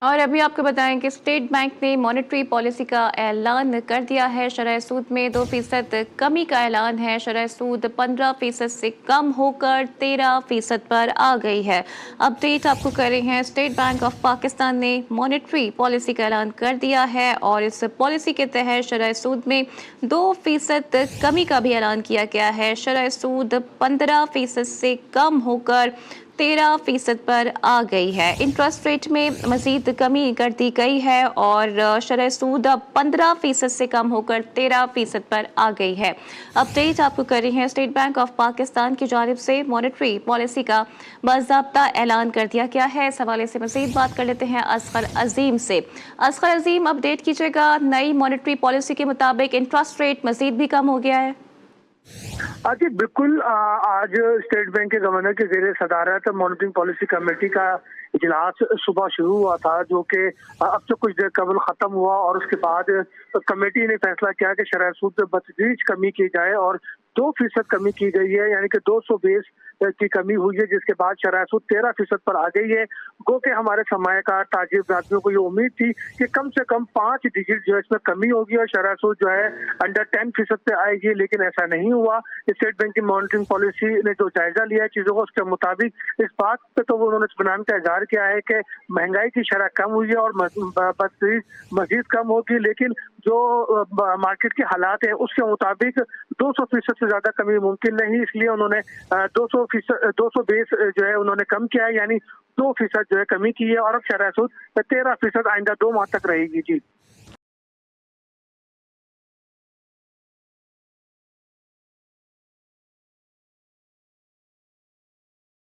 और अभी आपको बताएं कि स्टेट बैंक ने मॉनेटरी पॉलिसी का ऐलान कर दिया है। शरह सूद में 2% कमी का ऐलान है। शरह सूद 15% से कम होकर 13% पर आ गई है। अपडेट आपको कर रहे हैं, स्टेट बैंक ऑफ पाकिस्तान ने मॉनेटरी पॉलिसी का ऐलान कर दिया है और इस पॉलिसी के तहत शरह सूद में 2% कमी का भी ऐलान किया गया है। शरह सूद 15% से कम होकर 13% पर आ गई है। इंटरेस्ट रेट में मजीद कमी कर दी गई है और शरह सूद अब 15% से कम होकर 13% पर आ गई है। अपडेट आपको कर रही है, स्टेट बैंक ऑफ पाकिस्तान की जानिब से मॉनेटरी पॉलिसी का बाज़ाब्ता ऐलान कर दिया गया है। इस हवाले से मजीद बात कर लेते हैं असगर अजीम से। असगर अजीम, अपडेट कीजिएगा, नई मॉनेटरी पॉलिसी के मुताबिक इंटरेस्ट रेट मजीद भी कम हो गया है। जी बिल्कुल। आज स्टेट बैंक के गवर्नर के जेर सदारत मॉनिटरिंग पॉलिसी कमेटी का इजलास सुबह शुरू हुआ था, जो कि अब से कुछ देर कबल खत्म हुआ और उसके बाद कमेटी ने फैसला किया कि शरह सूद में बतदरीज कमी की जाए और 2% कमी की गई है, यानी कि 200 बेस की कमी हुई है, जिसके बाद शरह सूद 13% पर आ गई है। गो के हमारे सरमायाकार ताजिर आदमियों को ये उम्मीद थी कि कम से कम 5 डिजिट जो है इसमें कमी होगी और शरह सूद जो है अंडर 10% पे आएगी, लेकिन ऐसा नहीं हुआ। स्टेट बैंक की मॉनिटरिंग पॉलिसी ने जो जायजा लिया है चीजों को, उसके मुताबिक इस बात पे तो उन्होंने इत्मीनान का इजहार किया है कि महंगाई की शरह कम हुई है और मजीद कम होगी, लेकिन जो मार्केट के हालात है उसके मुताबिक 200% से ज्यादा कमी मुमकिन नहीं, इसलिए उन्होंने 200 बेस जो है उन्होंने कम किया है, यानी 2% जो है कमी की है और अब शरह सूद 13% आइंदा 2 माह तक रहेगी। जी।